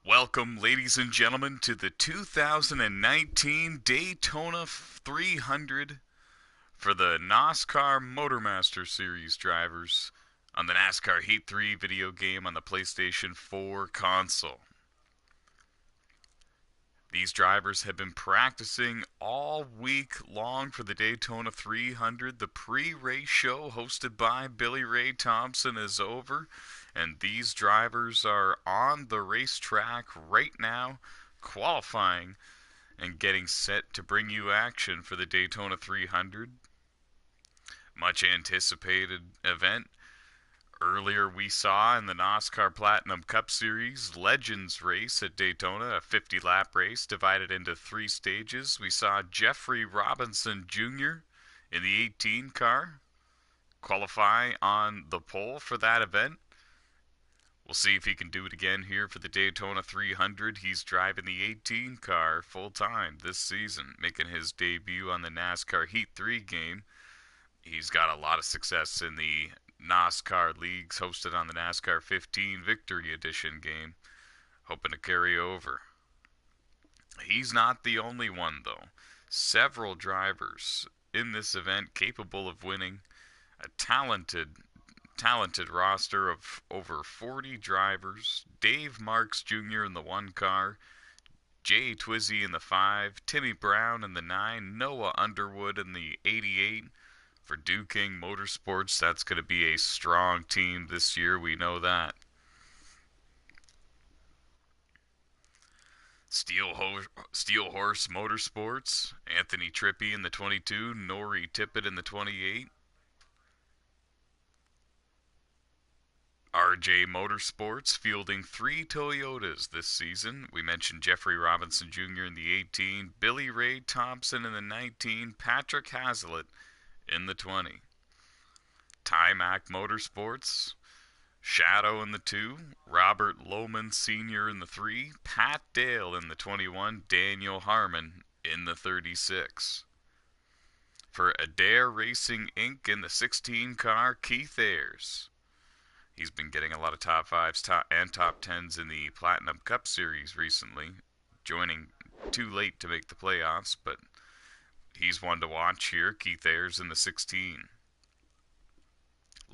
Welcome, ladies and gentlemen, to the 2019 Daytona 300 for the NOSSCAR Motormaster Series drivers on the NASCAR Heat 3 video game on the PlayStation 4 console. These drivers have been practicing all week long for the Daytona 300. The pre-race show hosted by Billy Ray Thompson is over, and these drivers are on the racetrack right now, qualifying and getting set to bring you action for the Daytona 300. Much anticipated event. Earlier we saw in the NOSSCAR Platinum Cup Series Legends race at Daytona, a 50-lap race divided into 3 stages. We saw Jeffrey Robinson Jr. in the 18 car qualify on the pole for that event. We'll see if he can do it again here for the Daytona 300. He's driving the 18 car full-time this season, making his debut on the NASCAR Heat 3 game. He's got a lot of success in the NOSSCAR leagues hosted on the NASCAR 15 Victory Edition game, hoping to carry over. He's not the only one, though. Several drivers in this event capable of winning. A talented roster of over 40 drivers. Dave Marks Jr. in the 1 car, Jay Twizzy in the 5, Timmy Brown in the 9, Noah Underwood in the 88. For Duke King Motorsports, that's going to be a strong team this year. We know that. Steel Horse Motorsports, Anthony Trippi in the 22, Nori Tippett in the 28. RJ Motorsports fielding 3 Toyotas this season. We mentioned Jeffrey Robinson Jr. in the 18, Billy Ray Thompson in the 19, Patrick Hazlitt in the 20. Timac Motorsports, Shadow in the 2, Robert Lohman Sr. in the 3, Pat Dale in the 21, Daniel Harmon in the 36. For Adair Racing Inc. in the 16 car, Keith Ayers. He's been getting a lot of top 5s and top 10s in the Platinum Cup Series recently, joining too late to make the playoffs, but he's one to watch here. Keith Ayers in the 16.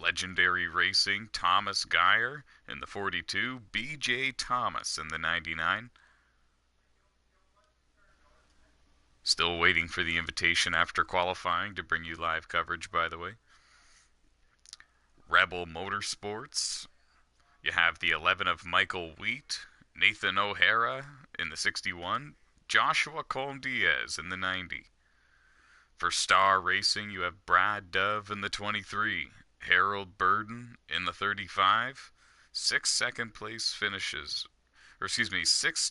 Legendary Racing, Thomas Geyer in the 42. B.J. Thomas in the 99. Still waiting for the invitation after qualifying to bring you live coverage, by the way. Rebel Motorsports. You have the 11 of Michael Wheat, Nathan O'Hara in the 61. Joshua Colm-Diaz in the 90. For Star Racing, you have Brad Dove in the 23, Harold Burden in the 35, 6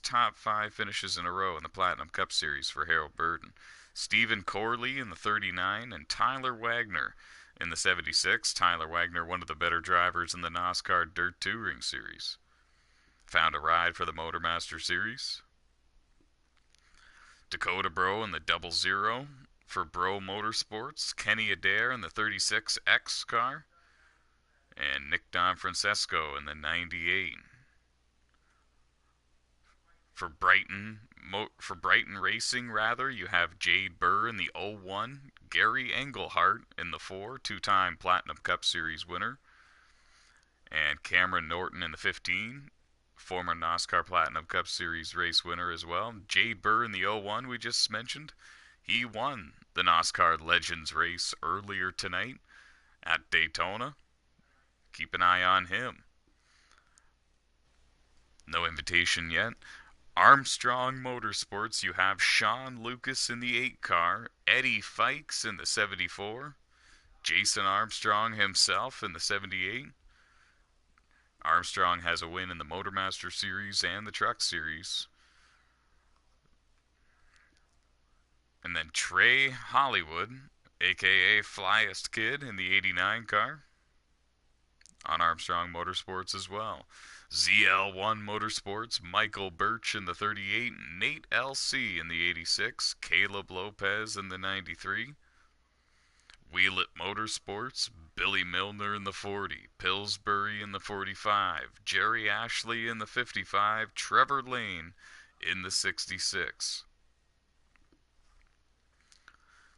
top 5 finishes in a row in the Platinum Cup Series for Harold Burden. Stephen Corley in the 39, and Tyler Wagner in the 76. Tyler Wagner, one of the better drivers in the NOSSCAR Dirt Touring Series. Found a ride for the Motormaster Series. Dakota Bro in the 00. For Bro Motorsports, Kenny Adair in the 36X car, and Nick Donfrancesco in the 98. For Brighton Racing, you have Jade Burr in the 01, Gary Engelhart in the 4, 2-time Platinum Cup Series winner, and Cameron Norton in the 15, former NOSSCAR Platinum Cup Series race winner as well. Jade Burr in the 01 we just mentioned. He won the NOSSCAR Legends race earlier tonight at Daytona. Keep an eye on him. No invitation yet. Armstrong Motorsports, you have Sean Lucas in the 8 car, Eddie Fikes in the 74, Jason Armstrong himself in the 78. Armstrong has a win in the Motormaster Series and the Truck Series. And then Trey Hollywood, a.k.a. Flyest Kid, in the 89 car on Armstrong Motorsports as well. ZL1 Motorsports, Michael Birch in the 38, Nate LC in the 86, Caleb Lopez in the 93. Wheelit Motorsports, Billy Milner in the 40, Pillsbury in the 45, Jerry Ashley in the 55, Trevor Lane in the 66.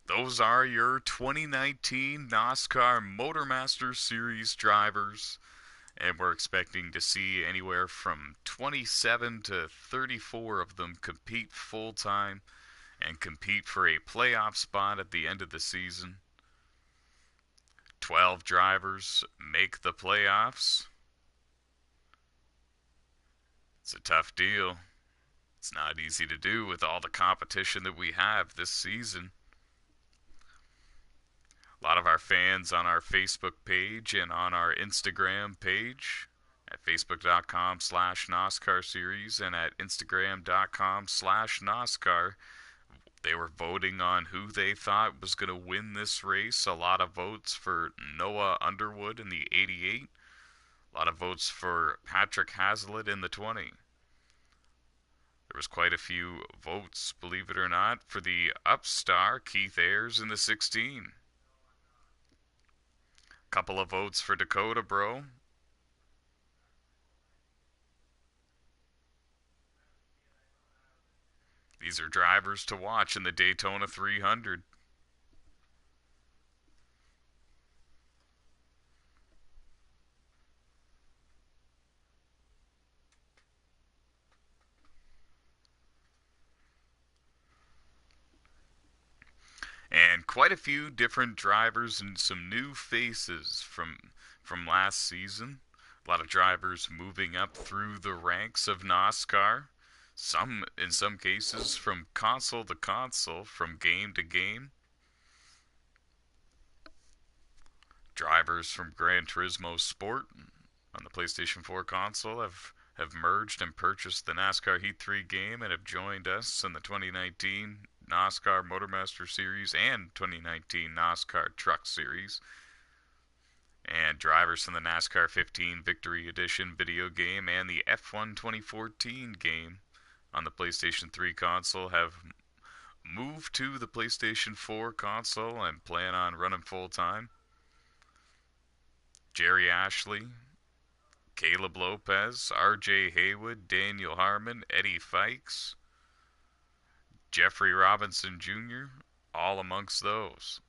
Those are your 2019 NOSSCAR Motormaster Series drivers, and we're expecting to see anywhere from 27 to 34 of them compete full-time and compete for a playoff spot at the end of the season. 12 drivers make the playoffs. It's a tough deal. It's not easy to do with all the competition that we have this season. A lot of our fans on our Facebook page and on our Instagram page at facebook.com/NOSSCAR series and at instagram.com/NOSSCAR, they were voting on who they thought was going to win this race. A lot of votes for Noah Underwood in the 88. A lot of votes for Patrick Hazlitt in the 20. There was quite a few votes, believe it or not, for the upstar Keith Ayers in the 16. Couple of votes for Dakota Bro. These are drivers to watch in the Daytona 300. And quite a few different drivers and some new faces from last season. A lot of drivers moving up through the ranks of NOSSCAR. Some, in some cases, from console to console, from game to game. Drivers from Gran Turismo Sport on the PlayStation 4 console have merged and purchased the NASCAR Heat 3 game and have joined us in the 2019 NOSSCAR Motormaster Series and 2019 NOSSCAR Truck Series. And drivers from the NASCAR 15 Victory Edition video game and the F1 2014 game on the PlayStation 3 console have moved to the PlayStation 4 console and plan on running full-time. Jerry Ashley, Caleb Lopez, R.J. Haywood, Daniel Harmon, Eddie Fikes, Jeffrey Robinson Jr., all amongst those.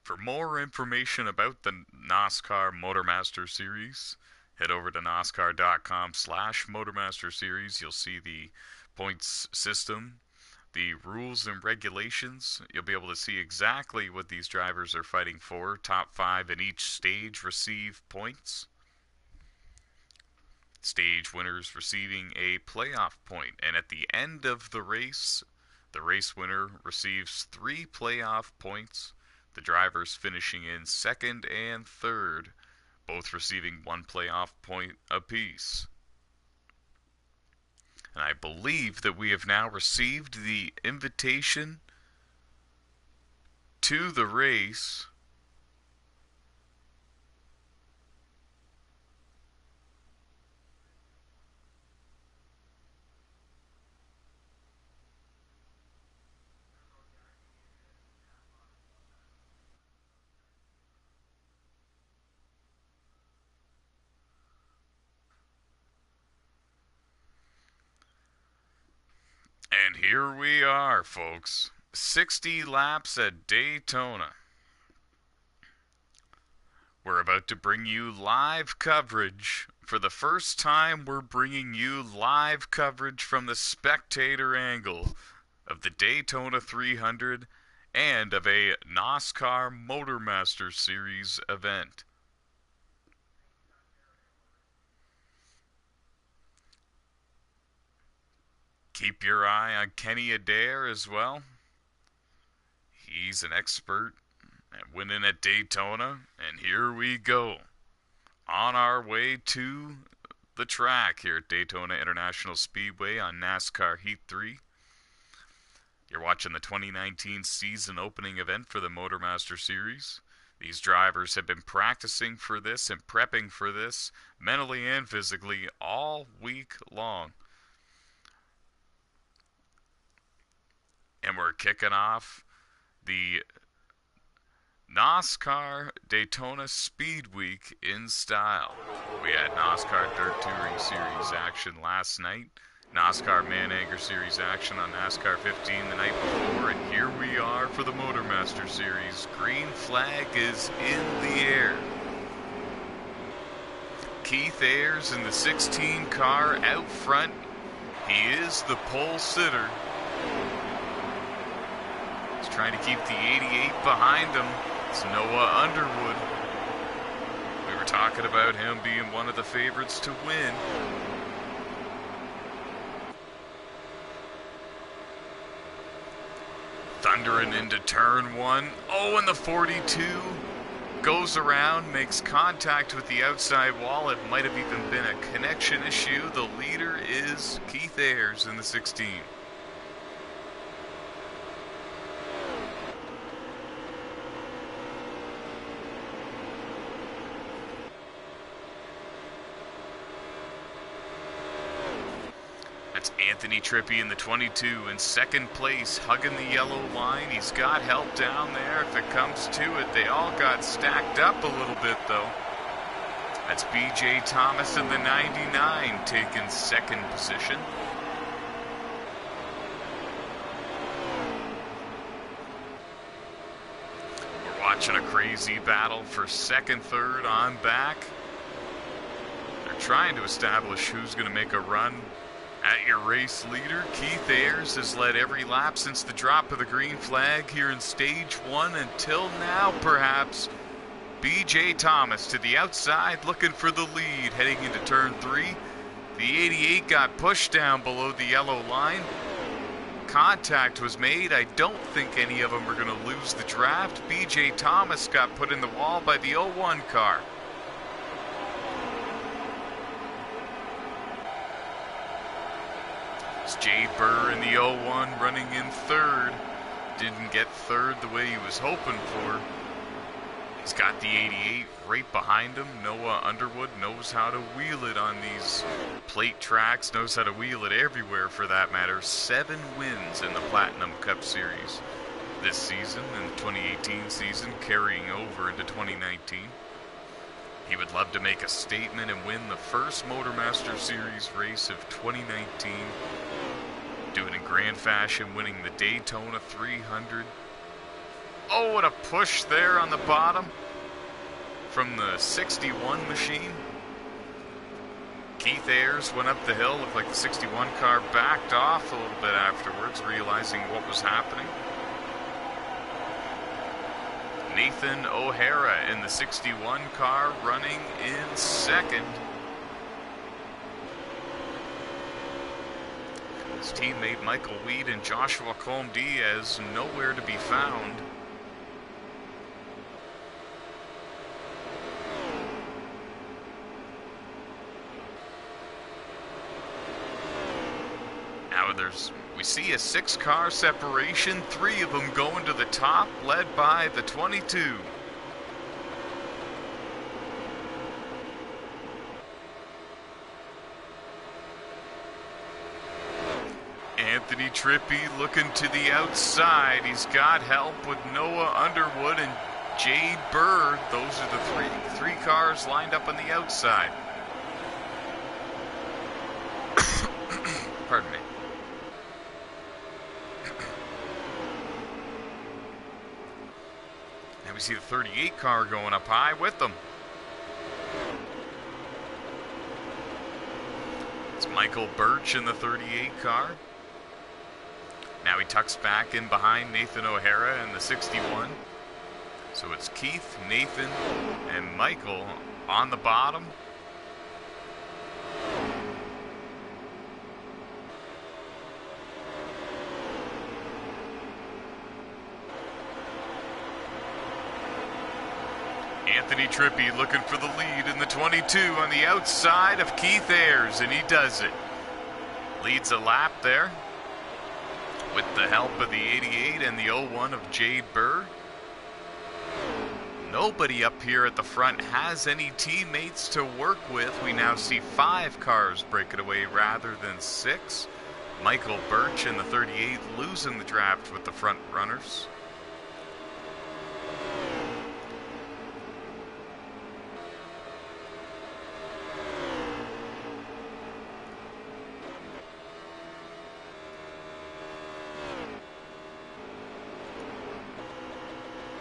For more information about the NOSSCAR Motormaster Series, head over to NOSSCAR.com/Motormaster Series. You'll see the points system, the rules and regulations. You'll be able to see exactly what these drivers are fighting for. Top 5 in each stage receive points. Stage winners receiving a playoff point. And at the end of the race winner receives 3 playoff points. The drivers finishing in second and third, both receiving 1 playoff point apiece. And I believe that we have now received the invitation to the race. And here we are, folks. 60 laps at Daytona. We're about to bring you live coverage. For the first time, we're bringing you live coverage from the spectator angle of the Daytona 300 and of a NOSSCAR Motormaster Series event. Keep your eye on Kenny Adair as well. He's an expert at winning at Daytona. And here we go. On our way to the track here at Daytona International Speedway on NASCAR Heat 3. You're watching the 2019 season opening event for the Motormaster Series. These drivers have been practicing for this and prepping for this mentally and physically all week long. And we're kicking off the NOSSCAR Daytona Speed Week in style. We had NOSSCAR Dirt Touring Series action last night, NOSSCAR Man-Anchor Series action on NASCAR 15 the night before, and here we are for the Motormaster Series. Green flag is in the air. Keith Ayers in the 16 car out front. He is the pole sitter. He's trying to keep the 88 behind him. It's Noah Underwood. We were talking about him being one of the favorites to win. Thundering into turn one. Oh, and the 42 goes around, makes contact with the outside wall. It might have even been a connection issue. The leader is Keith Ayers in the 16. That's Anthony Trippi in the 22 in second place, hugging the yellow line. He's got help down there if it comes to it. They all got stacked up a little bit, though. That's B.J. Thomas in the 99 taking second position. We're watching a crazy battle for second, third on back. They're trying to establish who's going to make a run at your race leader. Keith Ayers has led every lap since the drop of the green flag here in stage one until now, perhaps. B.J. Thomas to the outside looking for the lead heading into turn three. The 88 got pushed down below the yellow line. Contact was made. I don't think any of them are going to lose the draft. B.J. Thomas got put in the wall by the 01 car. Jade Burr in the 01 running in third. Didn't get third the way he was hoping for. He's got the 88 right behind him. Noah Underwood knows how to wheel it on these plate tracks, knows how to wheel it everywhere for that matter. 7 wins in the Platinum Cup Series this season, in the 2018 season, carrying over into 2019. He would love to make a statement and win the first Motormaster Series race of 2019. Do it in grand fashion, winning the Daytona 300. Oh, what a push there on the bottom from the 61 machine. Keith Ayers went up the hill. Looked like the 61 car backed off a little bit afterwards, realizing what was happening. Nathan O'Hara in the 61 car running in second. His teammate Michael Weed and Joshua Colm-Diaz nowhere to be found. Now we see a 6-car separation, 3 of them going to the top, led by the 22. Anthony Trippi looking to the outside. He's got help with Noah Underwood and Jade Burr. Those are the three cars lined up on the outside. Pardon me. Now we see the 38 car going up high with them. It's Michael Birch in the 38 car. Now he tucks back in behind Nathan O'Hara in the 61. So it's Keith, Nathan, and Michael on the bottom. Anthony Trippi looking for the lead in the 22 on the outside of Keith Ayers, and he does it. Leads a lap there with the help of the 88 and the 01 of Jade Burr. Nobody up here at the front has any teammates to work with. We now see 5 cars break it away rather than 6. Michael Birch in the 38 losing the draft with the front runners.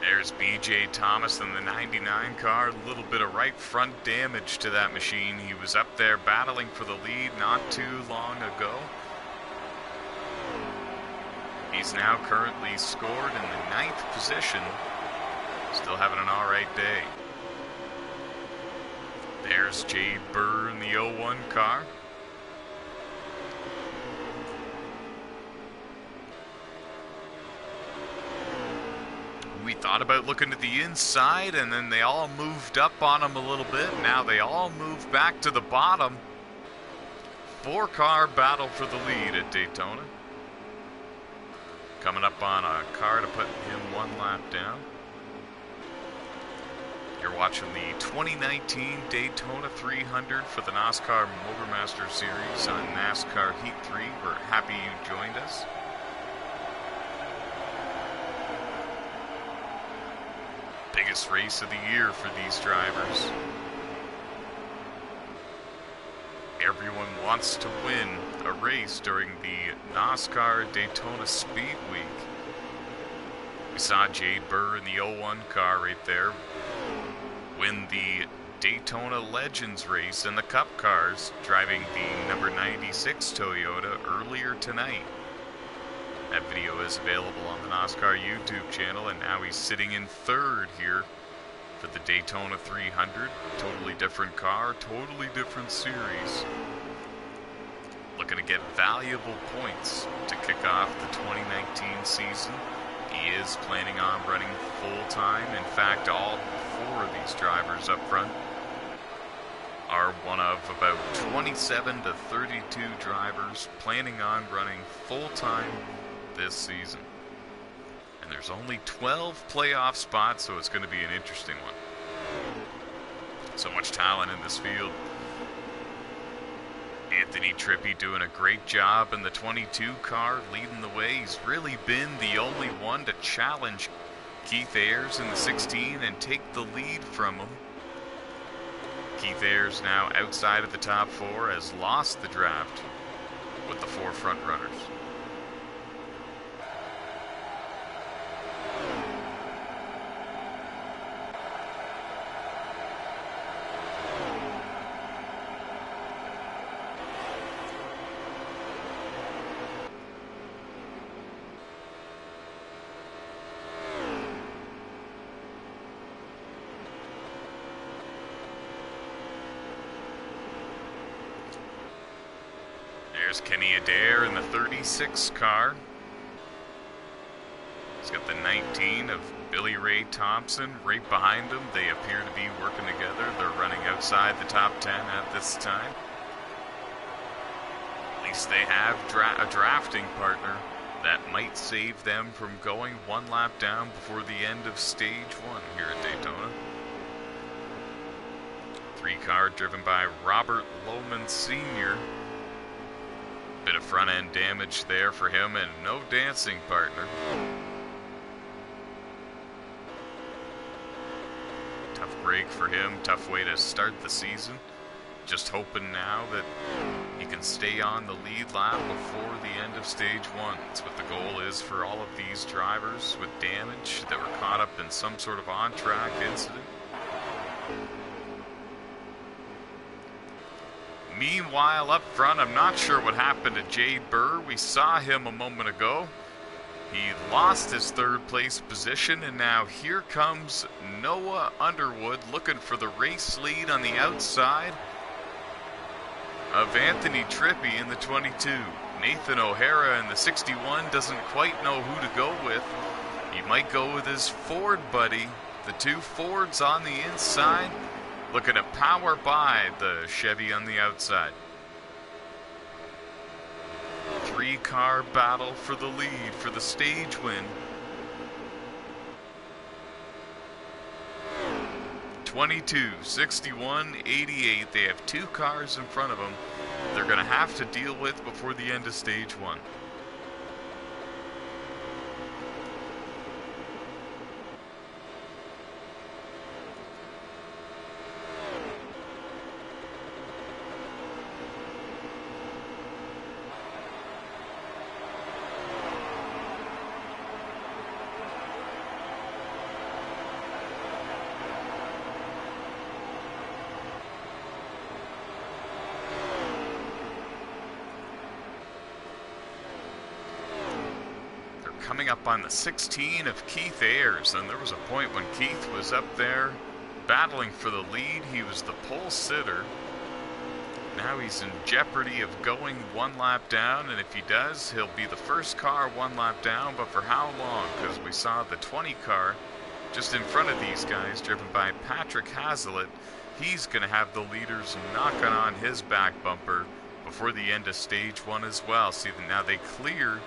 There's BJ Thomas in the 99 car. A little bit of right front damage to that machine. He was up there battling for the lead not too long ago. He's now currently scored in the 9th position. Still having an alright day. There's Jade Burr in the 01 car. We thought about looking at the inside, and then they all moved up on him a little bit. Now they all move back to the bottom. 4-car battle for the lead at Daytona. Coming up on a car to put him 1 lap down. You're watching the 2019 Daytona 300 for the NOSSCAR Motormaster Series on NASCAR Heat 3. We're happy you joined us. Biggest race of the year for these drivers. Everyone wants to win a race during the NOSSCAR Daytona Speed Week. We saw Jade Burr in the 01 car right there win the Daytona Legends race in the Cup cars, driving the number 96 Toyota earlier tonight. That video is available on the NOSSCAR YouTube channel, and now he's sitting in 3rd here for the Daytona 300. Totally different car, totally different series. Looking to get valuable points to kick off the 2019 season. He is planning on running full-time. In fact, all 4 of these drivers up front are one of about 27 to 32 drivers planning on running full-time this season. And there's only 12 playoff spots, so it's going to be an interesting one. So much talent in this field. Anthony Trippi doing a great job in the 22 car, leading the way. He's really been the only one to challenge Keith Ayers in the 16 and take the lead from him. Keith Ayers now outside of the top 4, has lost the draft with the 4 front runners. There's Kenny Adair in the 36 car. He's got the 19 of Billy Ray Thompson right behind him. They appear to be working together. They're running outside the top 10 at this time. At least they have a drafting partner that might save them from going 1 lap down before the end of stage 1 here at Daytona. 3 car driven by Robert Lohman Sr. Bit of front end damage there for him, and no dancing partner. Tough break for him, tough way to start the season. Just hoping now that he can stay on the lead lap before the end of stage 1. That's what the goal is for all of these drivers with damage that were caught up in some sort of on-track incident. Meanwhile, up front, I'm not sure what happened to Jade Burr. We saw him a moment ago. He lost his 3rd place position, and now here comes Noah Underwood looking for the race lead on the outside of Anthony Trippi in the 22. Nathan O'Hara in the 61 doesn't quite know who to go with. He might go with his Ford buddy. The 2 Fords on the inside, looking to power by the Chevy on the outside. 3 car battle for the lead for the stage win. 22, 61, 88. They have 2 cars in front of them. they're going to have to deal with before the end of stage one. Coming up on the 16 of Keith Ayers, and there was a point when Keith was up there battling for the lead. He was the pole sitter. Now he's in jeopardy of going one lap down, and if he does, he'll be the first car one lap down, but for how long? Because we saw the 20 car just in front of these guys, driven by Patrick Hazlitt. He's going to have the leaders knocking on his back bumper before the end of stage one as well. See, now they clear,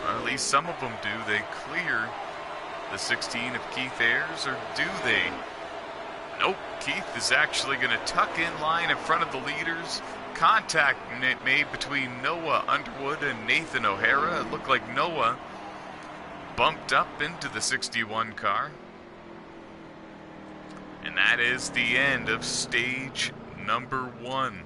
or at least some of them do, they clear the 16 of Keith Ayers, or do they? Nope, Keith is actually going to tuck in line in front of the leaders. Contact made between Noah Underwood and Nathan O'Hara. It looked like Noah bumped up into the 61 car. And that is the end of stage number one.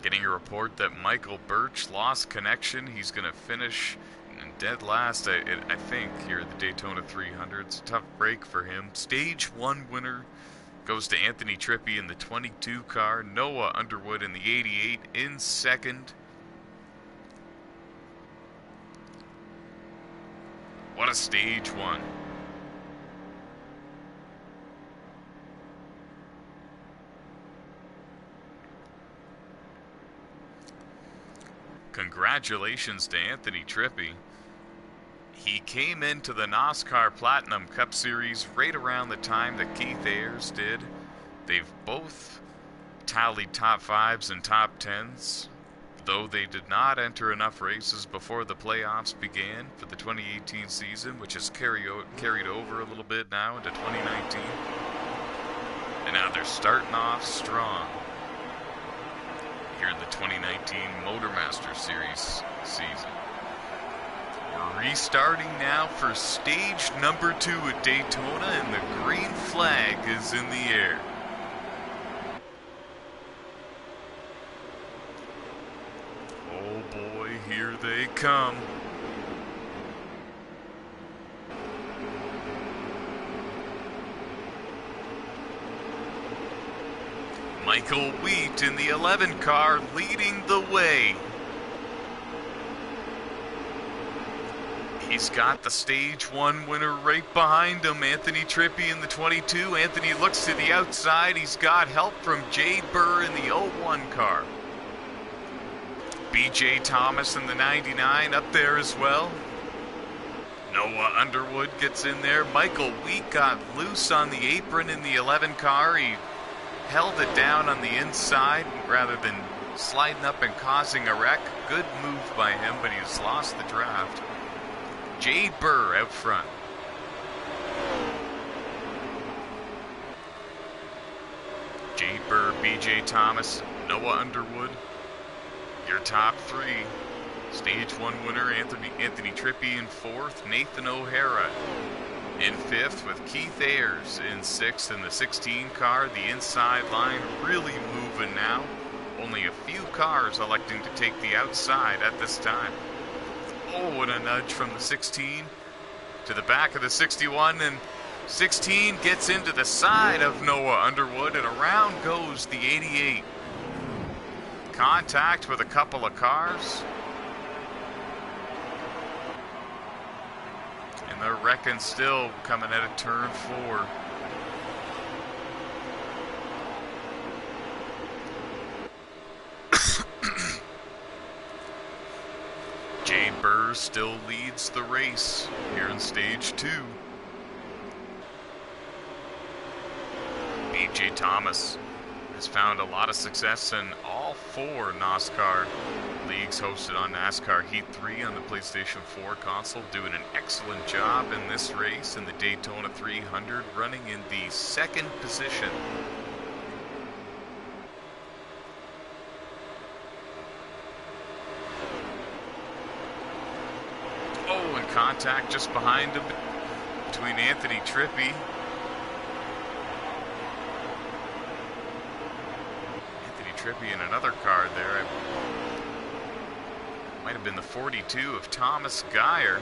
Getting a report that Michael Birch lost connection. He's going to finish in dead last, I think, here at the Daytona 300. It's a tough break for him. Stage one winner goes to Anthony Trippi in the 22 car. Noah Underwood in the 88 in second. What a stage one. Congratulations to Anthony Trippi. He came into the NOSSCAR Platinum Cup Series right around the time that Keith Ayers did. They've both tallied top fives and top tens, though they did not enter enough races before the playoffs began for the 2018 season, which has carried over a little bit now into 2019. And now they're starting off strong here in the 2019 Motormaster Series season. We're restarting now for stage number 2 at Daytona, and the green flag is in the air. Oh boy, here they come. Michael Wheat in the 11 car leading the way. He's got the stage one winner right behind him, Anthony Trippi in the 22. Anthony looks to the outside. He's got help from Jade Burr in the 01 car. BJ Thomas in the 99 up there as well. Noah Underwood gets in there. Michael Wheat got loose on the apron in the 11 car. He held it down on the inside rather than sliding up and causing a wreck. Good move by him, but he's lost the draft. Jade Burr out front. Jade Burr, BJ Thomas, Noah Underwood, your top three. Stage one winner Anthony Trippi in fourth, Nathan O'Hara in fifth, with Keith Ayers in sixth in the 16 car. The inside line really moving now. Only a few cars electing to take the outside at this time. Oh, and a nudge from the 16 to the back of the 61, and 16 gets into the side of Noah Underwood, and around goes the 88. Contact with a couple of cars. And they're wrecking still coming out of turn 4. Jade Burr still leads the race here in stage 2. BJ Thomas has found a lot of success in all 4 NOSSCAR leagues hosted on NASCAR Heat 3 on the PlayStation 4 console, doing an excellent job in this race in the Daytona 300, running in the second position. contact just behind him between Anthony Trippi. Anthony Trippi in another car there. Might have been the 42 of Thomas Geyer.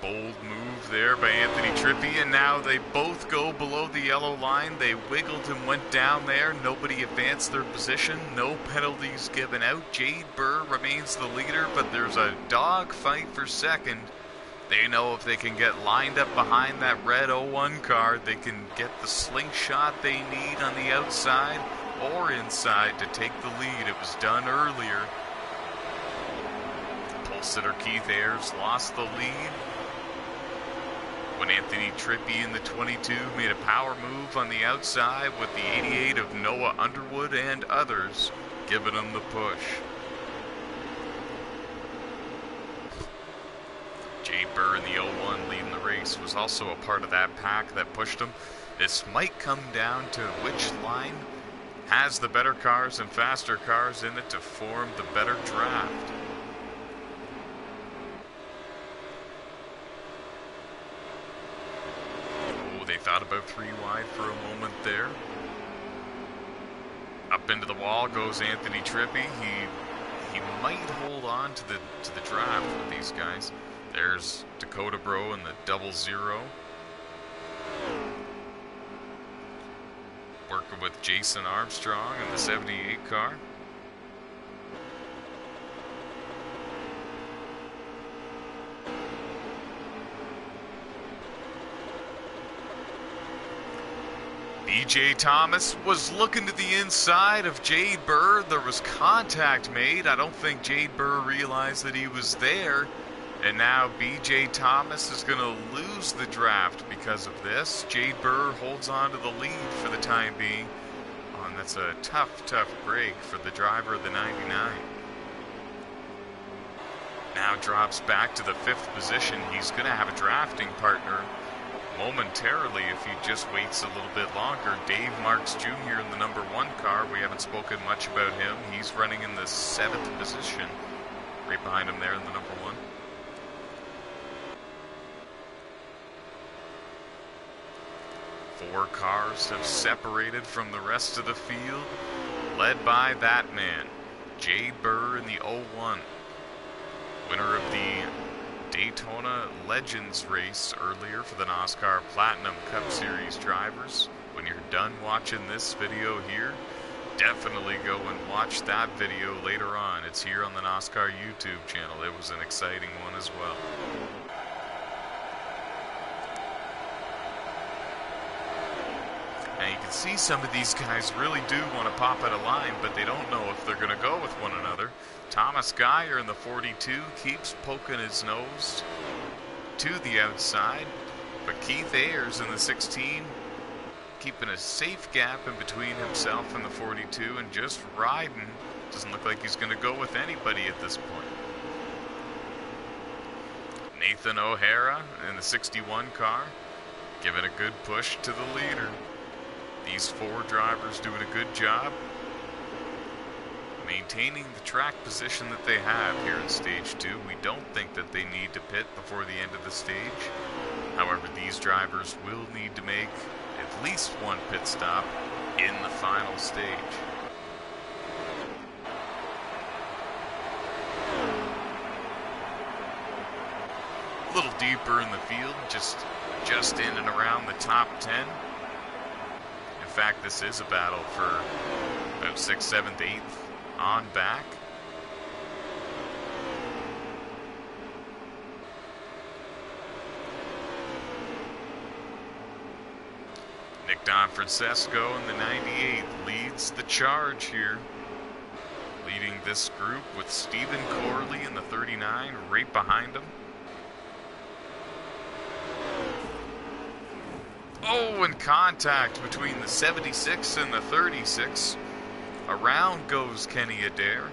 Bold move there by Anthony Trippi, and now they both go below the yellow line. They wiggled and went down there. Nobody advanced their position. No penalties given out. Jade Burr remains the leader, but there's a dog fight for second. They know if they can get lined up behind that red 01 car, they can get the slingshot they need on the outside or inside to take the lead. It was done earlier. Pole sitter Keith Ayers lost the lead when Anthony Trippi in the 22 made a power move on the outside with the 88 of Noah Underwood and others giving him the push. Jay Burr in the 01 leading the race was also a part of that pack that pushed him. This might come down to which line has the better cars and faster cars in it to form the better draft. They thought about 3 wide for a moment there. Up into the wall goes Anthony Trippi. He might hold on to the draft with these guys. There's Dakota Bro in the 00. Working with Jason Armstrong in the 78 car. BJ Thomas was looking to the inside of Jade Burr. There was contact made. I don't think Jade Burr realized that he was there. And now BJ Thomas is going to lose the draft because of this. Jade Burr holds on to the lead for the time being. Oh, and that's a tough break for the driver of the 99. Now drops back to the 5th position. He's going to have a drafting partner momentarily if he just waits a little bit longer. Dave Marks Jr. in the number 1 car. We haven't spoken much about him. He's running in the 7th position. Right behind him there in the number 1. Four cars have separated from the rest of the field, led by that man, Jade Burr in the 01. Winner of the Daytona Legends race earlier for the NOSSCAR Platinum Cup Series drivers. When you're done watching this video here, definitely go and watch that video later on. It's here on the NOSSCAR YouTube channel. It was an exciting one as well. Now you can see some of these guys really do want to pop out of line, but they don't know if they're going to go with one another. Thomas Geyer in the 42 keeps poking his nose to the outside, but Keith Ayers in the 16 keeping a safe gap in between himself and the 42 and just riding. Doesn't look like he's going to go with anybody at this point. Nathan O'Hara in the 61 car giving a good push to the leader. These 4 drivers doing a good job maintaining the track position that they have here in Stage 2. We don't think that they need to pit before the end of the stage. However, these drivers will need to make at least one pit stop in the final stage. A little deeper in the field, just in and around the top 10. In fact, this is a battle for about 6th, 7th, 8th on back. Nick Don Francesco in the 98 leads the charge here, leading this group with Stephen Corley in the 39 right behind him. Oh, and contact between the 76 and the 36. Around goes Kenny Adair.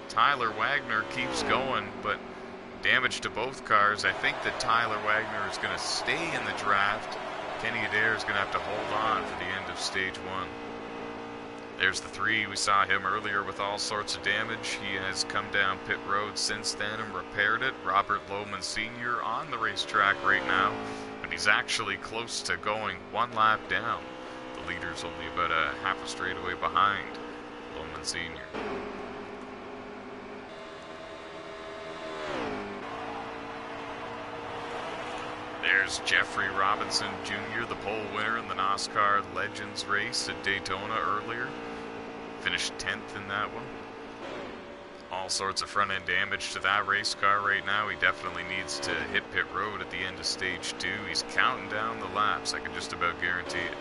Tyler Wagner keeps going, but Damage to both cars. I think that Tyler Wagner is going to stay in the draft. Kenny Adair is going to have to hold on for the end of stage 1. There's the 3. We saw him earlier with all sorts of damage. He has come down pit road since then and repaired it. Robert Lohman Sr. on the racetrack right now, and he's actually close to going 1 lap down. The leader's only about a half a straightaway behind Lohman Sr. There's Jeffrey Robinson Jr., the pole winner in the NOSSCAR Legends race at Daytona earlier. Finished 10th in that one. All sorts of front-end damage to that race car right now. He definitely needs to hit pit road at the end of stage 2. He's counting down the laps, I can just about guarantee it.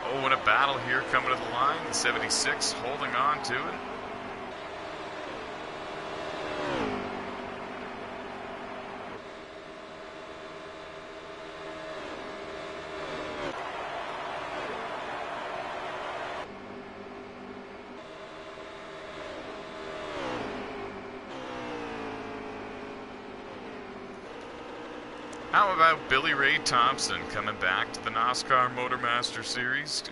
Oh, what a battle here coming to the line. The 76 holding on to it. How about Billy Ray Thompson coming back to the NOSSCAR Motormaster Series,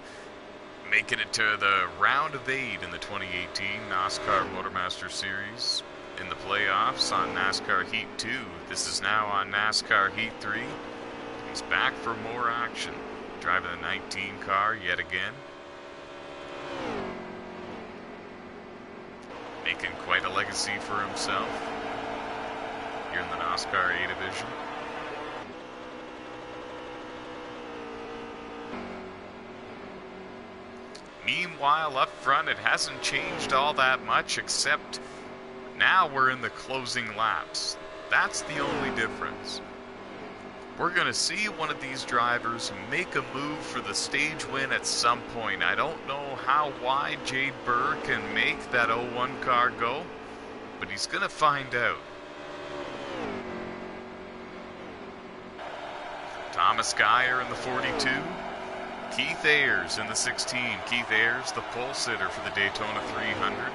making it to the round of 8 in the 2018 NOSSCAR Motormaster Series in the playoffs on NASCAR Heat 2. This is now on NASCAR Heat 3. He's back for more action, driving the 19 car yet again. Making quite a legacy for himself here in the NOSSCAR A division. Meanwhile, up front, it hasn't changed all that much, except now we're in the closing laps. That's the only difference. We're going to see one of these drivers make a move for the stage win at some point. I don't know how wide Jade Burr can make that 01 car go, but he's going to find out. Thomas Geyer in the 42. Keith Ayers in the 16. Keith Ayers, the pole sitter for the Daytona 300.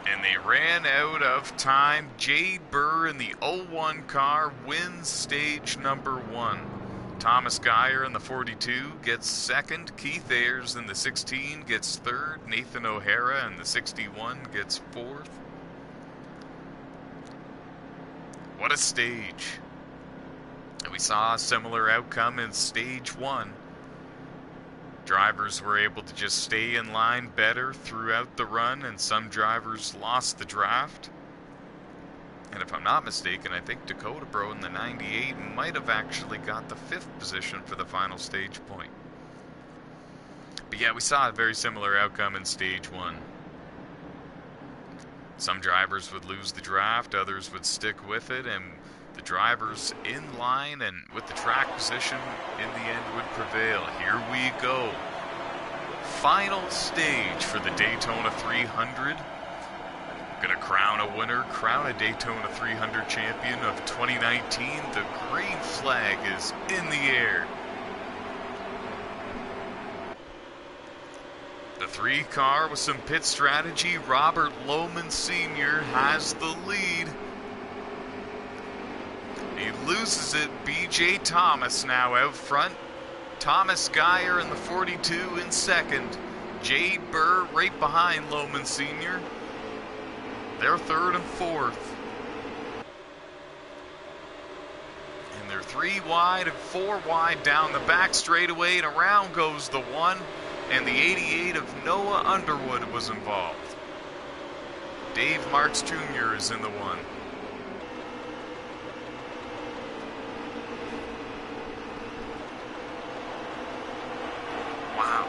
And they ran out of time. Jade Burr in the 01 car wins stage number 1. Thomas Geyer in the 42 gets second. Keith Ayers in the 16 gets third. Nathan O'Hara in the 61 gets fourth. What a stage. And we saw a similar outcome in stage 1. Drivers were able to just stay in line better throughout the run, and some drivers lost the draft. And if I'm not mistaken, I think Dakota Bro in the 98 might have actually got the 5th position for the final stage point. But yeah, we saw a very similar outcome in stage 1. Some drivers would lose the draft, others would stick with it, and the drivers in line and with the track position in the end would prevail. Here we go. Final stage for the Daytona 300. Gonna crown a winner, crown a Daytona 300 champion of 2019. The green flag is in the air. The 3 car with some pit strategy. Robert Lohman Sr. has the lead. He loses it. B.J. Thomas now out front. Thomas Geyer in the 42 in second. Jade Burr right behind Lohman Sr. They're third and fourth. And they're 3 wide and 4 wide down the back straightaway, and around goes the 1. And the 88 of Noah Underwood was involved. Dave Marks Jr. is in the 1. Wow.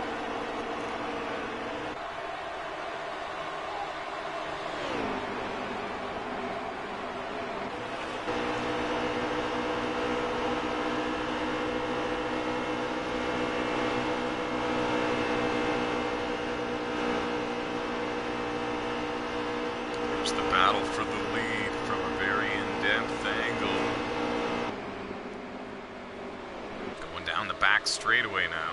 The battle for the lead from a very in-depth angle. Going down the back straightaway now.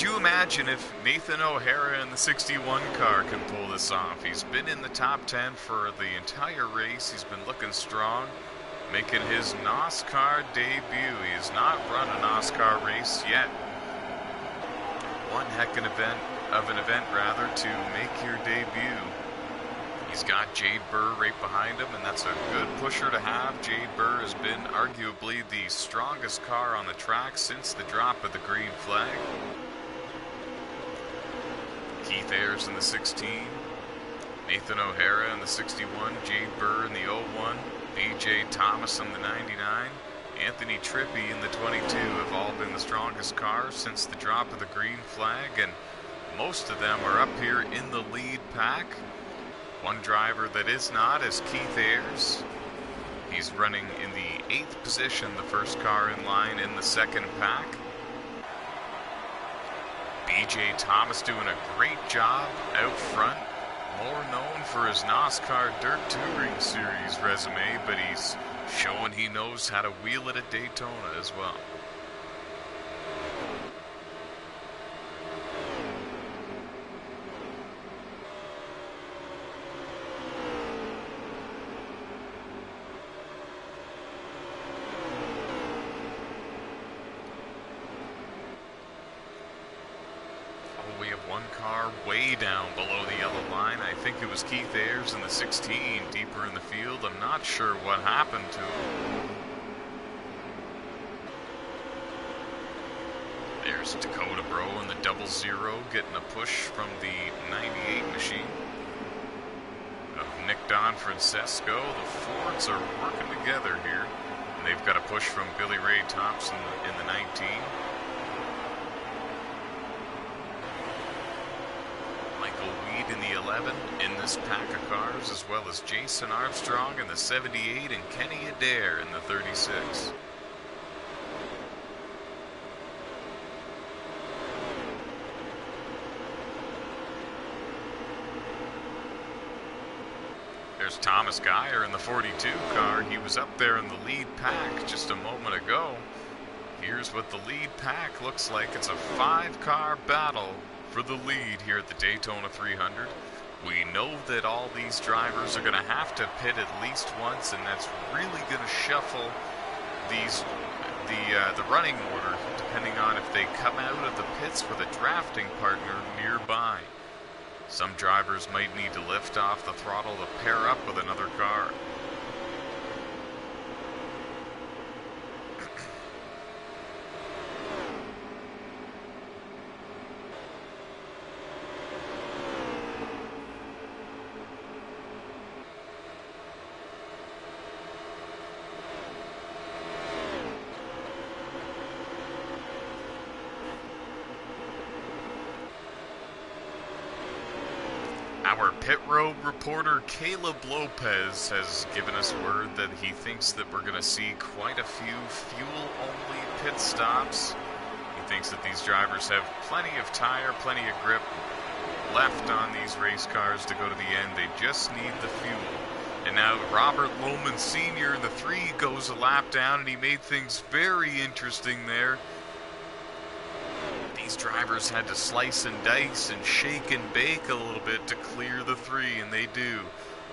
you imagine if Nathan O'Hara in the 61 car can pull this off? He's been in the top 10 for the entire race. He's been looking strong, making his NOSSCAR debut. He has not run a NOSSCAR race yet. One heck of an event to make your debut. He's got Jade Burr right behind him, and that's a good pusher to have. Jade Burr has been arguably the strongest car on the track since the drop of the green flag. Keith Ayers in the 16, Nathan O'Hara in the 61, Jade Burr in the 01, BJ Thomas in the 99, Anthony Trippi in the 22 have all been the strongest cars since the drop of the green flag, and most of them are up here in the lead pack. One driver that is not is Keith Ayers. He's running in the 8th position, the first car in line in the second pack. BJ Thomas doing a great job out front, more known for his NOSSCAR Dirt Touring Series resume, but he's showing he knows how to wheel it at Daytona as well. We have one car way down below the yellow line. I think it was Keith Ayers in the 16, deeper in the field. I'm not sure what happened to him. There's Dakota Bro in the 00, getting a push from the 98 machine of Nick Don Francesco. The Fords are working together here, and they've got a push from Billy Ray Thompson in the 19. In the 11 in this pack of cars, as well as Jason Armstrong in the 78 and Kenny Adair in the 36. There's Thomas Geyer in the 42 car. He was up there in the lead pack just a moment ago. Here's what the lead pack looks like. It's a 5-car battle for the lead here at the Daytona 300. We know that all these drivers are going to have to pit at least once, and that's really going to shuffle the running order, depending on if they come out of the pits with a drafting partner nearby. Some drivers might need to lift off the throttle to pair up with another car. Our pit road reporter Caleb Lopez has given us word that he thinks that we're going to see quite a few fuel-only pit stops. He thinks that these drivers have plenty of tire, plenty of grip left on these race cars to go to the end. They just need the fuel. And now Robert Lohman Sr. in the 3 goes a lap down, and he made things very interesting there. These drivers had to slice and dice and shake and bake a little bit to clear the 3, and they do.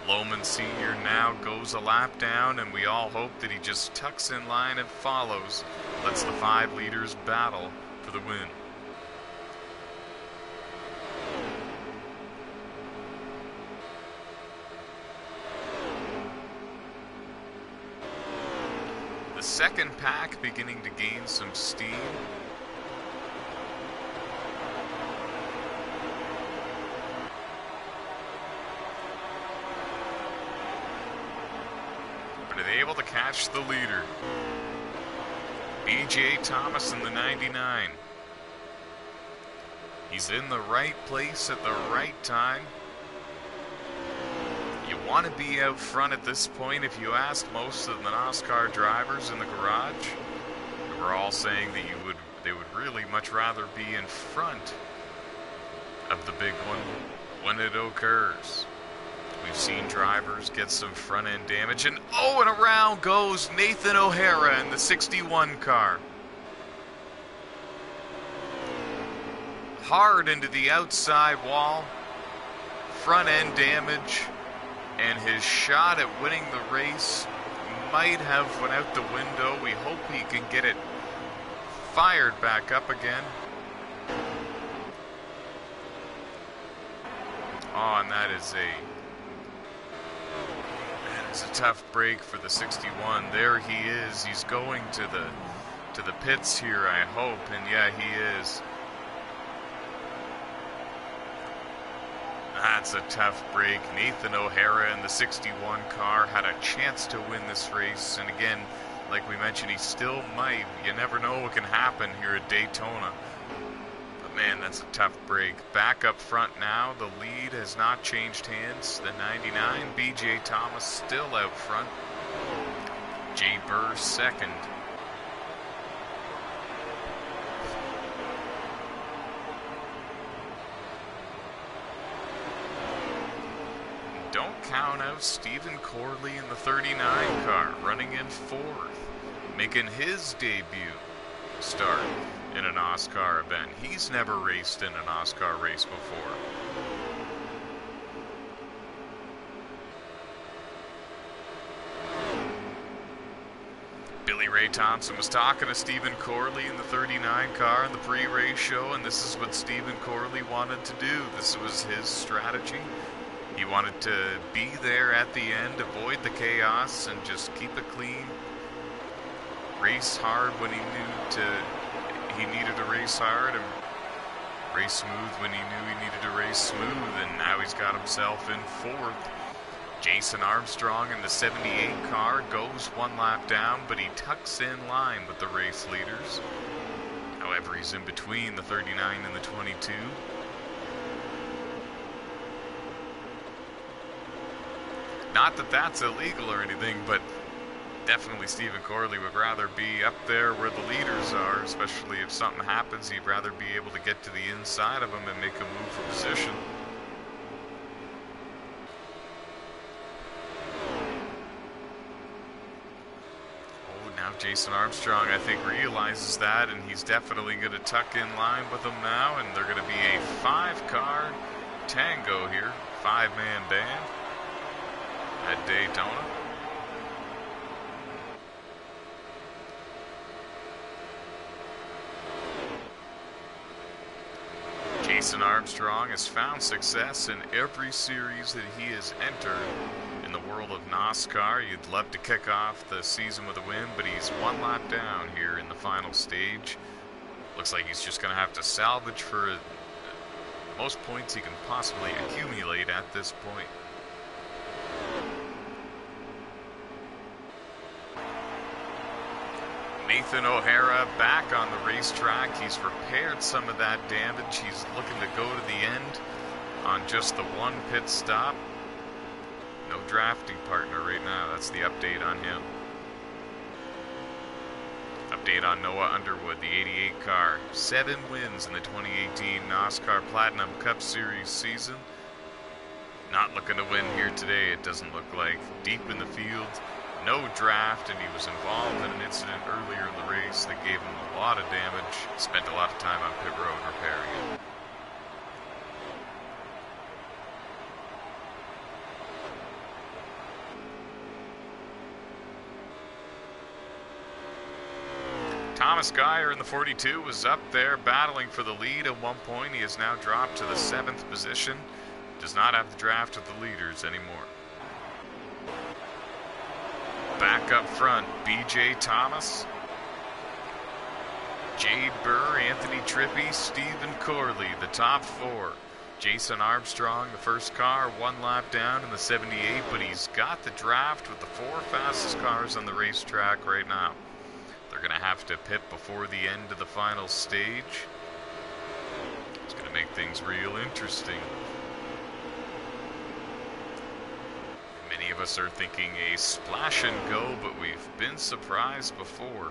Lohman Sr. now goes a lap down, and we all hope that he just tucks in line and follows. Lets the 5 leaders battle for the win. The second pack beginning to gain some steam. Are they able to catch the leader? BJ Thomas in the 99. He's in the right place at the right time. You want to be out front at this point. If you ask most of the NOSSCAR drivers in the garage, they were all saying that they would really much rather be in front of the big one when it occurs. We've seen drivers get some front-end damage, and around goes Nathan O'Hara in the 61 car. hard into the outside wall. Front end damage. And his shot at winning the race might have went out the window. We hope he can get it fired back up again. Oh, and that is a tough break for the 61. There he is. He's going to the pits here, I hope. And yeah, he is. That's a tough break. Nathan O'Hara in the 61 car had a chance to win this race. And again, like we mentioned, he still might. You never know what can happen here at Daytona. But man, that's a tough break. Back up front now. The lead has not changed hands. The 99, B.J. Thomas still out front. Jay Burr second. Don't count out Stephen Corley in the 39 car, running in fourth, making his debut start in a NOSSCAR event. He's never raced in a NOSSCAR race before. Billy Ray Thompson was talking to Stephen Corley in the 39 car in the pre-race show, and this is what Stephen Corley wanted to do. This was his strategy. He wanted to be there at the end, avoid the chaos, and just keep it clean. Race hard when he needed to race hard, and race smooth when he knew he needed to race smooth, and now he's got himself in fourth. Jason Armstrong in the 78 car goes one lap down, but he tucks in line with the race leaders. However, he's in between the 39 and the 22. Not that that's illegal or anything, but definitely Stephen Corley would rather be up there where the leaders are, especially if something happens. He'd rather be able to get to the inside of them and make a move for position. Oh, now Jason Armstrong, I think, realizes that, and he's definitely going to tuck in line with them now, and they're going to be a 5-car tango here, 5-man band at Daytona. Jason Armstrong has found success in every series that he has entered in the world of NOSSCAR. You'd love to kick off the season with a win, but he's one lap down here in the final stage. Looks like he's just going to have to salvage for most points he can possibly accumulate at this point. Nathan O'Hara back on the racetrack. He's repaired some of that damage. He's looking to go to the end on just the one pit stop. No drafting partner right now. That's the update on him. Update on Noah Underwood, the 88 car. 7 wins in the 2018 NOSSCAR Platinum Cup Series season. Not looking to win here today, it doesn't look like. Deep in the field. No draft, and he was involved in an incident earlier in the race that gave him a lot of damage. Spent a lot of time on pit road repairing it. Thomas Geyer in the 42 was up there battling for the lead at one point. He has now dropped to the 7th position. Does not have the draft of the leaders anymore. Back up front, B.J. Thomas, Jay Burr, Anthony Trippi, Stephen Corley, the top 4. Jason Armstrong, the first car, one lap down in the 78, but he's got the draft with the 4 fastest cars on the racetrack right now. They're going to have to pit before the end of the final stage. It's going to make things real interesting. Many of us are thinking a splash and go, but we've been surprised before.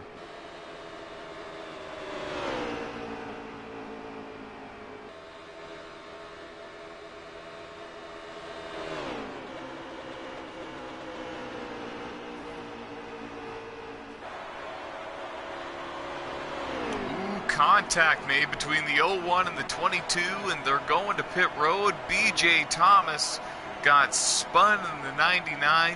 contact made between the 01 and the 22, and they're going to pit road. BJ Thomas got spun in the 99.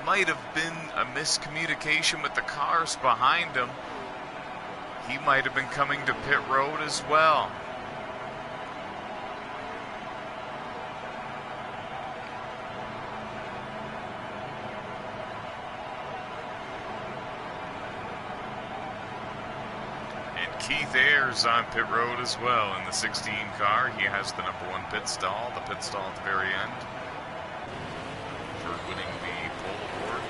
Might have been a miscommunication with the cars behind him. He might have been coming to pit road as well. Keith Ayers on pit road as well in the 16 car. He has the #1 pit stall at the very end for winning the pole award.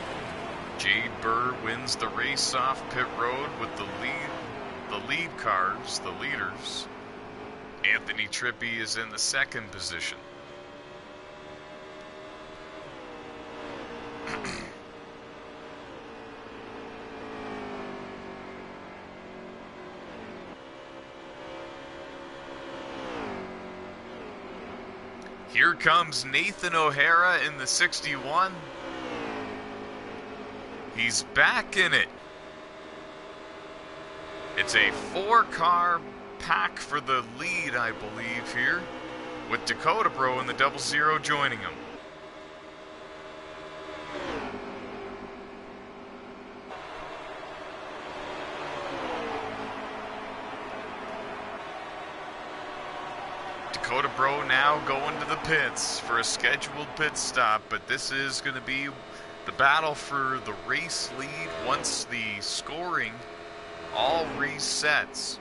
Jade Burr wins the race off pit road with the lead cars, the leaders. Anthony Trippi is in the 2nd position. Here comes Nathan O'Hara in the 61. He's back in it. It's a 4-car pack for the lead, I believe, here, with Dakota Bro and the 00 joining him. Dakota Bro now going to the pits for a scheduled pit stop, but this is going to be the battle for the race lead once the scoring all resets.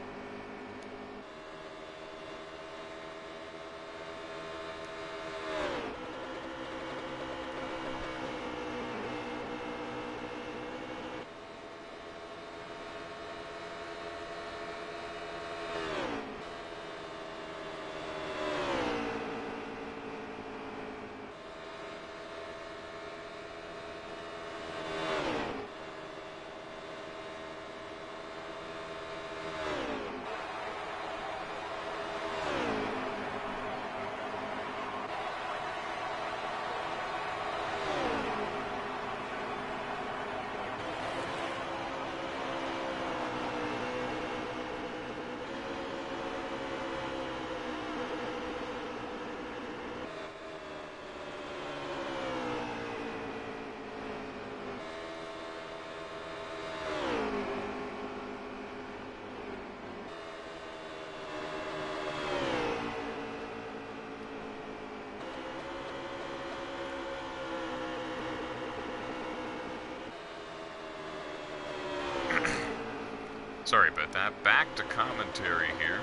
Sorry about that. Back to commentary here.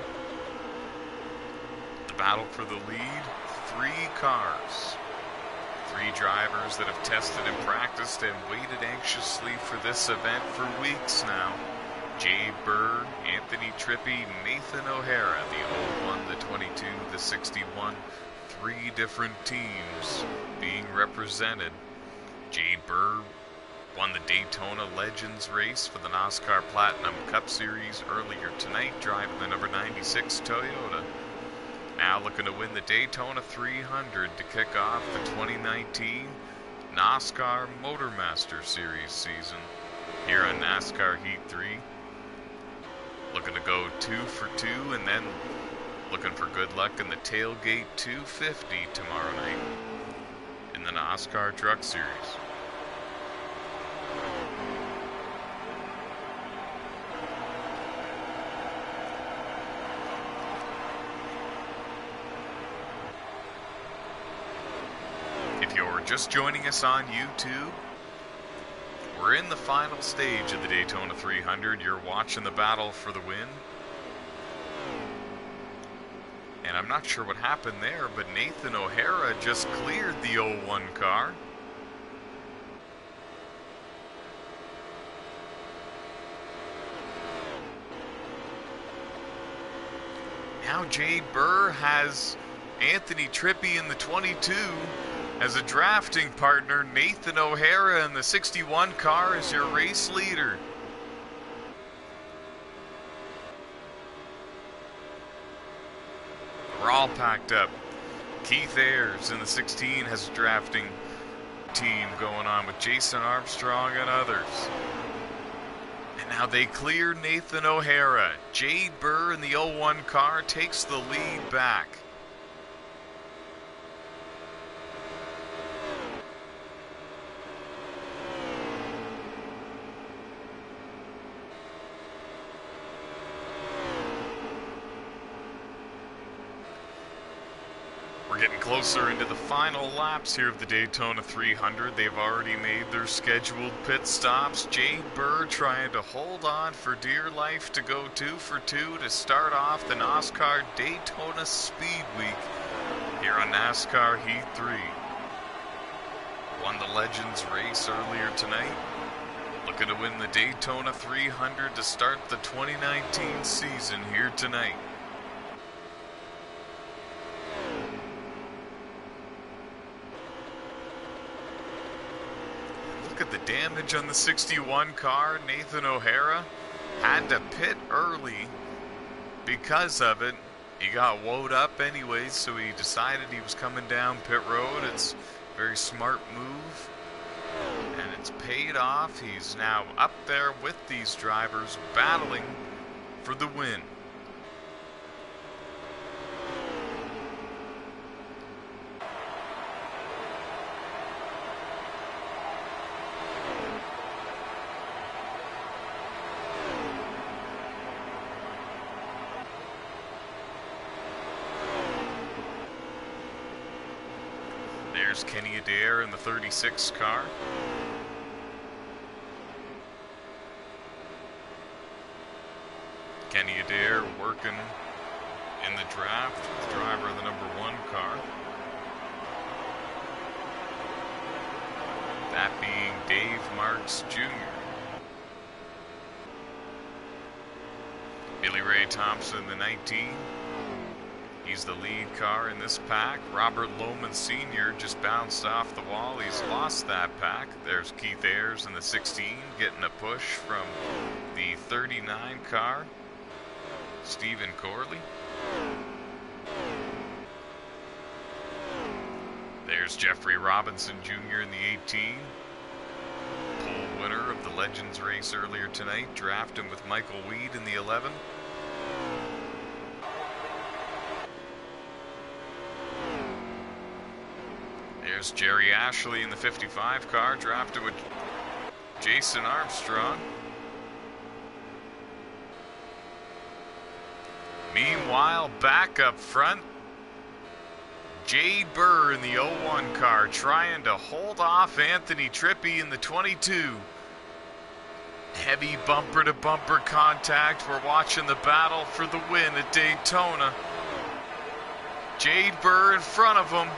The battle for the lead. 3 cars. 3 drivers that have tested and practiced and waited anxiously for this event for weeks now. Jay Burr, Anthony Trippi, Nathan O'Hara, the 01, the 22, the 61. 3 different teams being represented. Jay Burr won the Daytona Legends race for the NOSSCAR Platinum Cup Series earlier tonight, driving the number 96 Toyota. Now looking to win the Daytona 300 to kick off the 2019 NOSSCAR Motormaster Series season here on NASCAR Heat 3. Looking to go 2 for 2 and then looking for good luck in the Tailgate 250 tomorrow night in the NOSSCAR Truck Series. If you're just joining us on YouTube, we're in the final stage of the Daytona 300. You're watching the battle for the win. And I'm not sure what happened there, but Nathan O'Hara just cleared the 01 car. Now Jade Burr has Anthony Trippi in the 22 as a drafting partner. Nathan O'Hara in the 61 car is your race leader. We're all packed up. Keith Ayers in the 16 has a drafting team going on with Jason Armstrong and others. And now they clear Nathan O'Hara. Jade Burr in the 01 car takes the lead back. We're getting closer into the final laps here of the Daytona 300. They've already made their scheduled pit stops. Jade Burr trying to hold on for dear life to go 2 for 2 to start off the NOSSCAR Daytona Speed Week here on NASCAR Heat 3. Won the Legends race earlier tonight. Looking to win the Daytona 300 to start the 2019 season here tonight. Look at the damage on the 61 car. Nathan O'Hara had to pit early because of it. He got woed up anyways, so he decided he was coming down pit road. It's a very smart move, and it's paid off. He's now up there with these drivers battling for the win. There's Kenny Adair in the 36 car. Kenny Adair working in the draft with the driver of the number 1 car. That being Dave Marks Jr. Billy Ray Thompson, the 19. He's the lead car in this pack. Robert Lohman Sr. just bounced off the wall. He's lost that pack. There's Keith Ayers in the 16 getting a push from the 39 car. Stephen Corley. There's Jeffrey Robinson Jr. in the 18. Pole winner of the Legends race earlier tonight. Drafting with Michael Weed in the 11. There's Jerry Ashley in the 55 car, drafted with Jason Armstrong. Meanwhile, back up front, Jade Burr in the 01 car, trying to hold off Anthony Trippi in the 22. Heavy bumper-to-bumper contact. We're watching the battle for the win at Daytona. Jade Burr in front of him.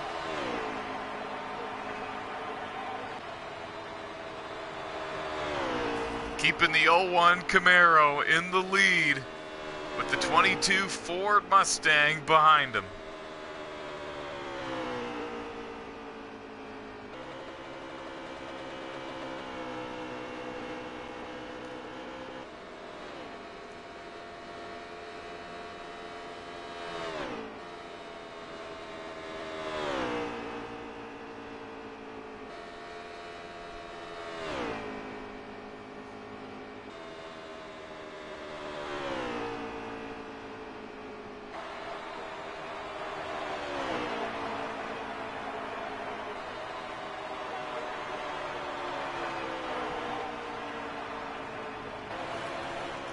Keeping the 01 Camaro in the lead with the 22 Ford Mustang behind him.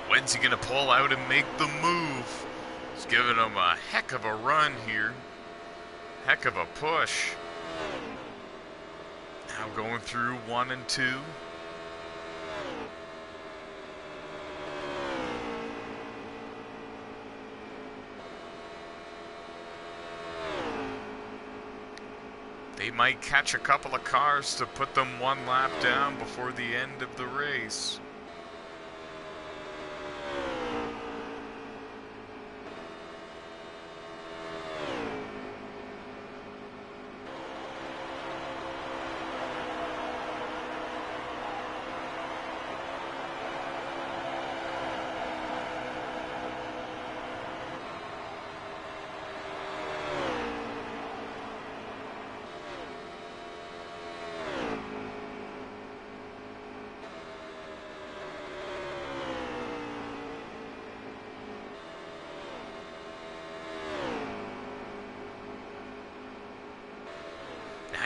When's he gonna pull out and make the move? He's giving him a heck of a run here. Heck of a push. Now going through 1 and 2. They might catch a couple of cars to put them 1 lap down before the end of the race.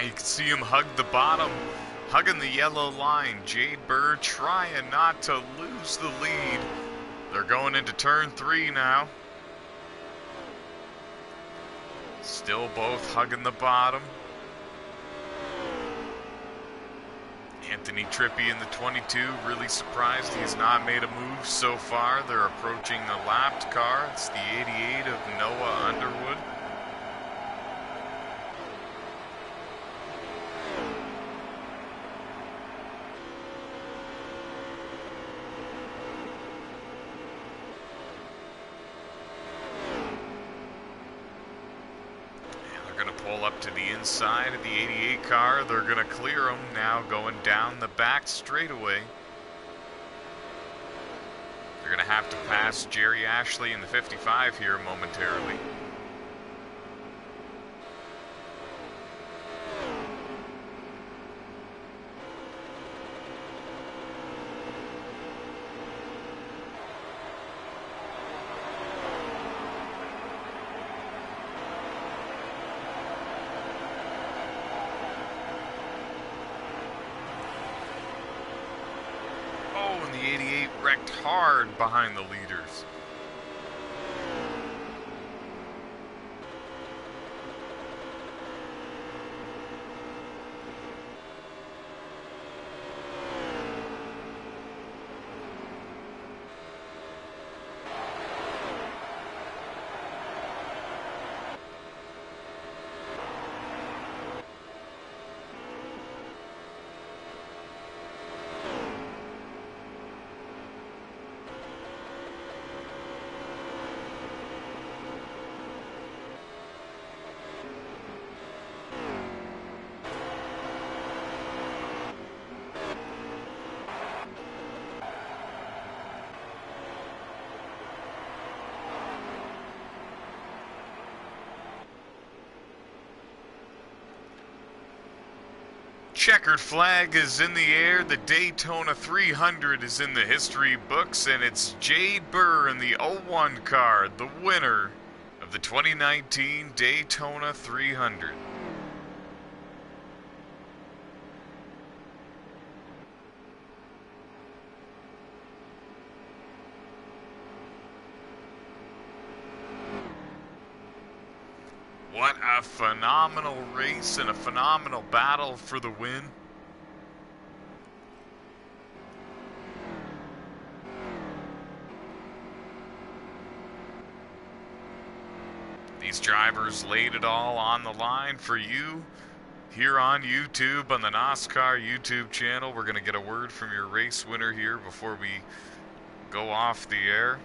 You can see him hug the bottom, hugging the yellow line. Jade Burr trying not to lose the lead. They're going into turn 3 now. Still both hugging the bottom. Anthony Trippi in the 22, really surprised he has not made a move so far. They're approaching a lapped car. It's the 88 of Noah Underwood. Pull up to the inside of the 88 car. They're going to clear them now, going down the back straightaway. They're going to have to pass Jerry Ashley in the 55 here momentarily. The 88 wrecked hard behind the leaders. Checkered flag is in the air. The Daytona 300 is in the history books, and it's Jade Burr in the 01 car, the winner of the 2019 Daytona 300. What a phenomenal race and a phenomenal battle for the win. These drivers laid it all on the line for you here on YouTube, on the NOSSCAR YouTube channel. We're going to get a word from your race winner here before we go off the air.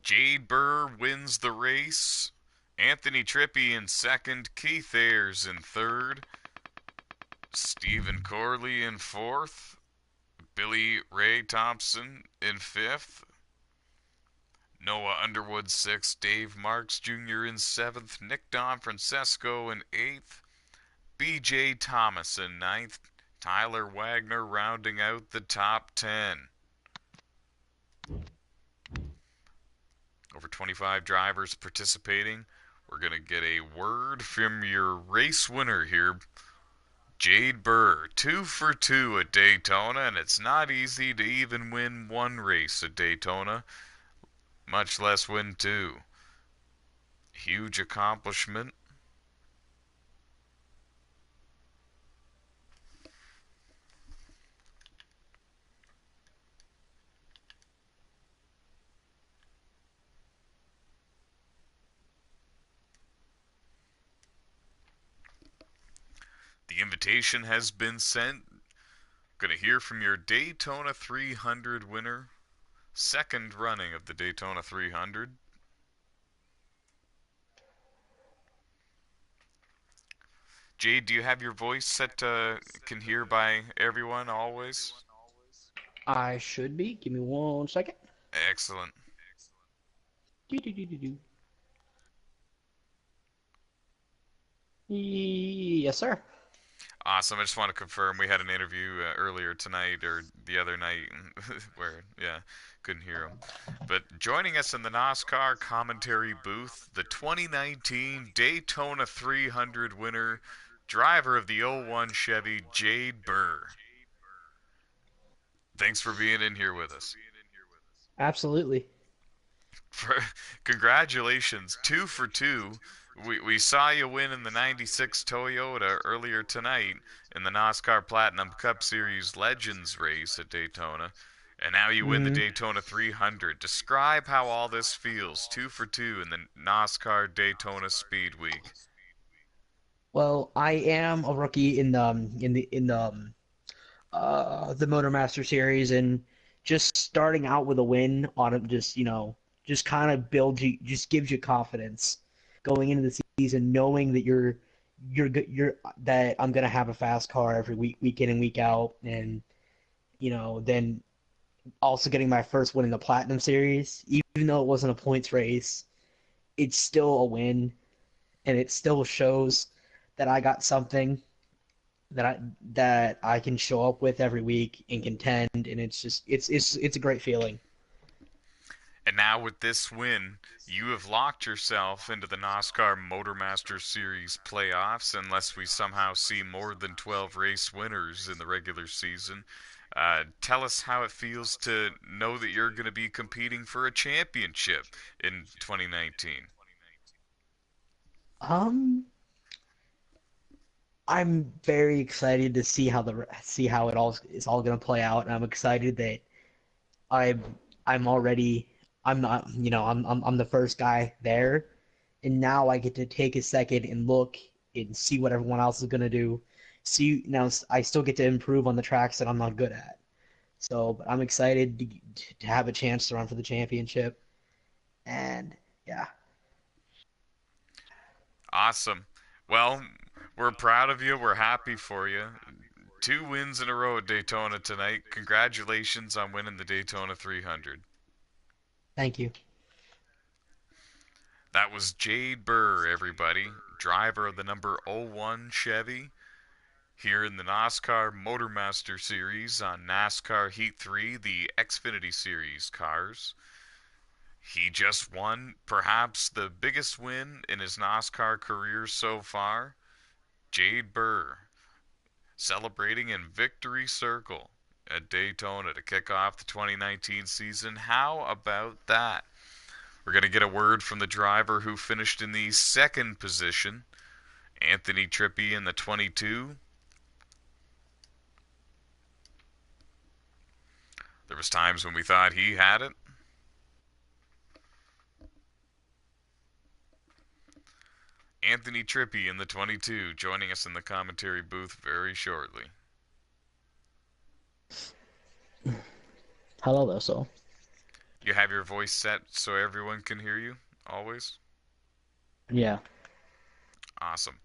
Jade Burr wins the race. Anthony Trippi in second. Keith Ayers in third. Stephen Corley in fourth. Billy Ray Thompson in fifth. Noah Underwood sixth. Dave Marks Jr. in seventh. Nick Don Francesco in eighth. B.J. Thomas in ninth. Tyler Wagner rounding out the top 10. Over 25 drivers participating. We're going to get a word from your race winner here, Jade Burr. 2 for 2 at Daytona, and it's not easy to even win one race at Daytona, much less win two. Huge accomplishment. The invitation has been sent. Going to hear from your Daytona 300 winner. Second running of the Daytona 300. Jade, do you have your voice set to can hear by everyone always? I should be. Give me 1 second. Excellent. Do. Yes, sir. Awesome. I just want to confirm we had an interview earlier tonight or the other night where, yeah, couldn't hear him. But joining us in the NOSSCAR commentary booth, the 2019 Daytona 300 winner, driver of the '01 Chevy, Jade Burr. Thanks for being in here with us. Absolutely. For, congratulations, 2 for 2. We saw you win in the '96 Toyota earlier tonight in the NOSSCAR Platinum Cup Series Legends race at Daytona, and now you win the hmm Daytona 300. Describe how all this feels, 2 for 2 in the NOSSCAR Daytona Speed Week. Well, I am a rookie in the Motormaster series, and just starting out with a win on it, just kind of builds you, just gives you confidence going into the season, knowing that you're that I'm gonna have a fast car every week in and week out, and then also getting my first win in the Platinum Series, even though it wasn't a points race, it's still a win, and it still shows that I got something that I can show up with every week and contend, and it's a great feeling. And now with this win, you have locked yourself into the NOSSCAR Motormaster Series playoffs unless we somehow see more than 12 race winners in the regular season. Tell us how it feels to know that you're going to be competing for a championship in 2019. Um, I'm very excited to see how it all is all going to play out, and I'm excited that I'm I'm already I'm not I'm the first guy there, and now I get to take a second and look and see what everyone else is gonna do. See now I still get to improve on the tracks that I'm not good at. So, but I'm excited to have a chance to run for the championship, and yeah, Awesome. Well, we're proud of you. We're happy for you. 2 wins in a row at Daytona tonight. Congratulations on winning the Daytona 300. thank you. That was Jade Burr, everybody, driver of the number '01 Chevy here in the NOSSCAR Motormaster Series on NASCAR Heat 3, the Xfinity Series cars. He just won perhaps the biggest win in his NOSSCAR career so far. Jade Burr celebrating in Victory Circle at Daytona to kick off the 2019 season. How about that? We're going to get a word from the driver who finished in the second position, Anthony Trippi in the 22. There was times when we thought he had it. Anthony Trippi in the 22 joining us in the commentary booth very shortly. Hello there, so You have your voice set so everyone can hear you always? yeah. Awesome.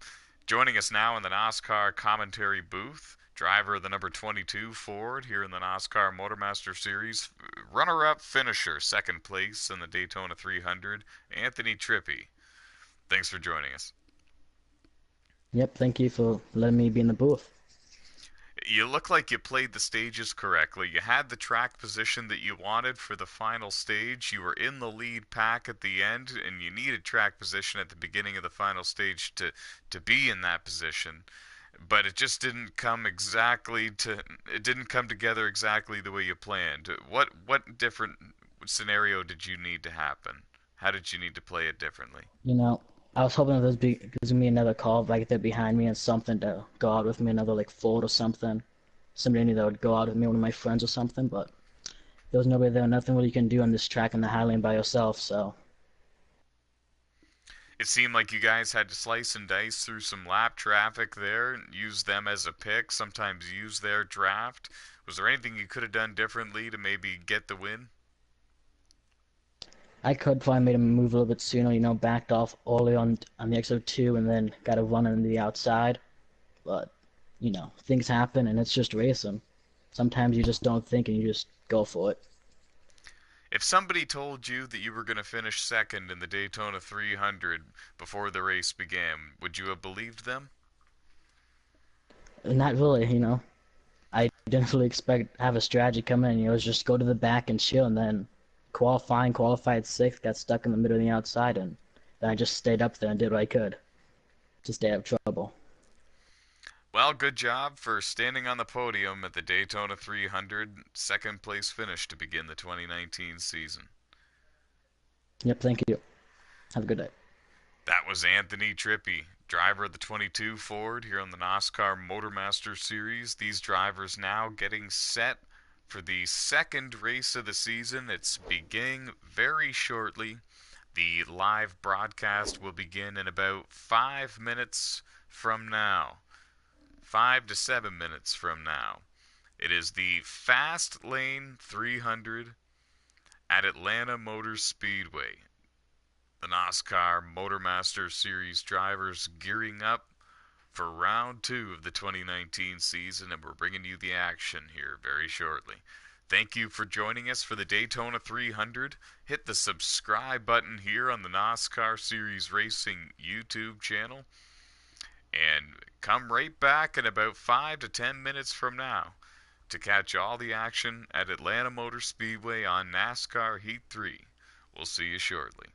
Joining us now in the NOSSCAR commentary booth, driver of the number 22 Ford here in the NOSSCAR Motormaster Series, runner-up finisher, second place in the Daytona 300, Anthony Trippi. Thanks for joining us. Yep, thank you for letting me be in the booth. You look like you played the stages correctly. You had the track position that you wanted for the final stage. You were in the lead pack at the end, and you needed track position at the beginning of the final stage to be in that position. But it just didn't come exactly to it didn't come together exactly the way you planned. What different scenario did you need to happen? How did you need to play it differently? You know, I was hoping there's gonna be another call like that behind me and something to go out with me, another like Ford or something. Somebody I knew that would go out with me, one of my friends or something, but there was nobody there, nothing really you can do on this track in the Highland by yourself, so It seemed like you guys had to slice and dice through some lap traffic there, use them as a pick, sometimes use their draft. Was there anything you could have done differently to maybe get the win? I could probably made him move a little bit sooner, backed off early on the exit 2 and then got a run on the outside. But, things happen and it's just racing. Sometimes you just don't think and you just go for it. If somebody told you that you were going to finish second in the Daytona 300 before the race began, would you have believed them? Not really. I didn't really expect have a strategy come in. It was just go to the back and chill, and then qualified sixth, got stuck in the middle of the outside, and then I just stayed up there and did what I could to stay out of trouble. Well, good job for standing on the podium at the Daytona 300, second place finish to begin the 2019 season. Yep, thank you. Have a good day. That was Anthony Trippi, driver of the 22 Ford here on the NOSSCAR Motormaster Series. These drivers now getting set for the second race of the season. It's beginning very shortly. The live broadcast will begin in about 5 minutes from now. 5 to 7 minutes from now. It is the Fast Lane 300 at Atlanta Motor Speedway. The NOSSCAR Motormaster Series drivers gearing up for round two of the 2019 season, and we're bringing you the action here very shortly. Thank you for joining us for the Daytona 300. Hit the subscribe button here on the NOSSCAR Series Racing YouTube channel, and come right back in about 5 to 10 minutes from now to catch all the action at Atlanta Motor Speedway on NASCAR Heat 3. We'll see you shortly.